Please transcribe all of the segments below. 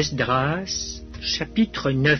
Esdras, chapitre 9.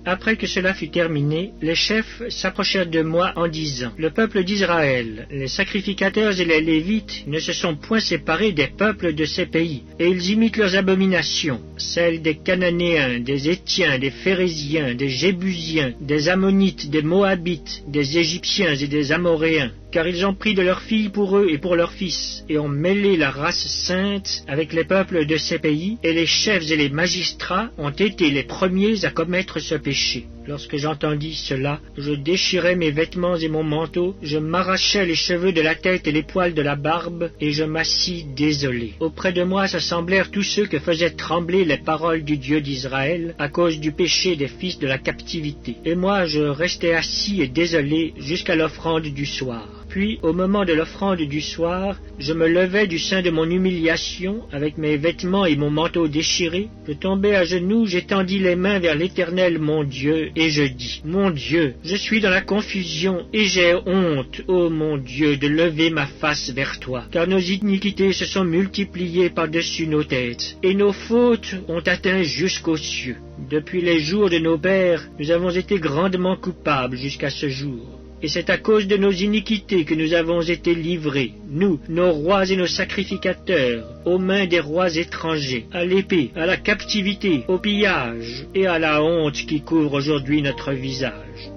Après que cela fut terminé, les chefs s'approchèrent de moi en disant: Le peuple d'Israël, les sacrificateurs et les Lévites ne se sont point séparés des peuples de ces pays, et ils imitent leurs abominations, celles des Cananéens, des Hétiens, des Phéréziens, des Jébusiens, des Ammonites, des Moabites, des Égyptiens et des Amoréens. Car ils ont pris de leurs filles pour eux et pour leurs fils, et ont mêlé la race sainte avec les peuples de ces pays, et les chefs et les magistrats ont été les premiers à commettre ce péché. Lorsque j'entendis cela, je déchirai mes vêtements et mon manteau, je m'arrachai les cheveux de la tête et les poils de la barbe, et je m'assis désolé. Auprès de moi s'assemblèrent tous ceux que faisaient trembler les paroles du Dieu d'Israël, à cause du péché des fils de la captivité. Et moi je restai assis et désolé jusqu'à l'offrande du soir. Puis, au moment de l'offrande du soir, je me levai du sein de mon humiliation, avec mes vêtements et mon manteau déchirés. Je tombai à genoux, j'étendis les mains vers l'Éternel mon Dieu, et je dis: Mon Dieu, je suis dans la confusion, et j'ai honte, ô mon Dieu, de lever ma face vers toi. Car nos iniquités se sont multipliées par-dessus nos têtes, et nos fautes ont atteint jusqu'aux cieux. Depuis les jours de nos pères, nous avons été grandement coupables jusqu'à ce jour. Et c'est à cause de nos iniquités que nous avons été livrés, nous, nos rois et nos sacrificateurs, aux mains des rois étrangers, à l'épée, à la captivité, au pillage et à la honte qui couvre aujourd'hui notre visage.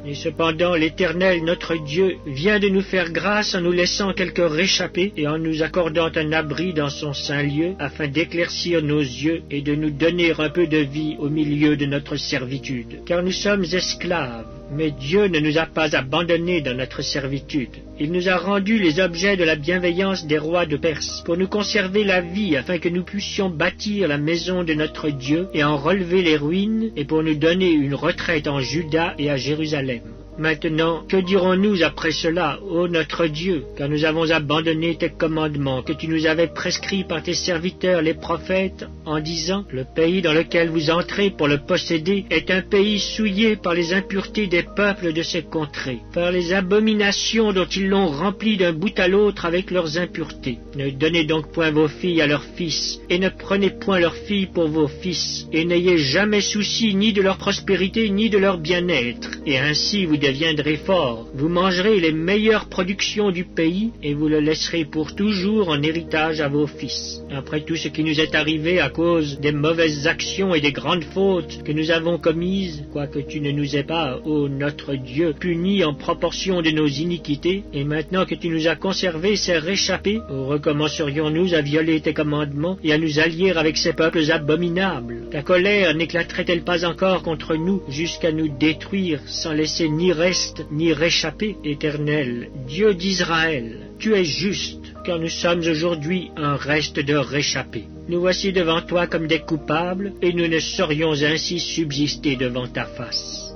Et cependant l'Éternel notre Dieu vient de nous faire grâce en nous laissant quelques réchappés et en nous accordant un abri dans son saint lieu, afin d'éclaircir nos yeux et de nous donner un peu de vie au milieu de notre servitude. Car nous sommes esclaves, mais Dieu ne nous a pas abandonnés dans notre servitude. Il nous a rendus les objets de la bienveillance des rois de Perse, pour nous conserver la vie, afin que nous puissions bâtir la maison de notre Dieu et en relever les ruines, et pour nous donner une retraite en Juda et à Jérusalem. Maintenant, que dirons-nous après cela, ô notre Dieu, car nous avons abandonné tes commandements que tu nous avais prescrits par tes serviteurs les prophètes, en disant: Le pays dans lequel vous entrez pour le posséder est un pays souillé par les impuretés des peuples de ces contrées, par les abominations dont ils l'ont rempli d'un bout à l'autre avec leurs impuretés. Ne donnez donc point vos filles à leurs fils, et ne prenez point leurs filles pour vos fils, et n'ayez jamais souci ni de leur prospérité ni de leur bien-être, et ainsi vous deviendrez forts. Vous mangerez les meilleures productions du pays, et vous le laisserez pour toujours en héritage à vos fils. Après tout ce qui nous est arrivé à cause des mauvaises actions et des grandes fautes que nous avons commises, quoique tu ne nous aies pas, ô notre Dieu, punis en proportion de nos iniquités, et maintenant que tu nous as conservé ces réchappés, recommencerions-nous à violer tes commandements et à nous allier avec ces peuples abominables? Ta colère n'éclaterait-elle pas encore contre nous jusqu'à nous détruire sans laisser ni reste ni réchappé? Éternel, Dieu d'Israël, tu es juste, car nous sommes aujourd'hui un reste de réchappés. Nous voici devant toi comme des coupables, et nous ne saurions ainsi subsister devant ta face.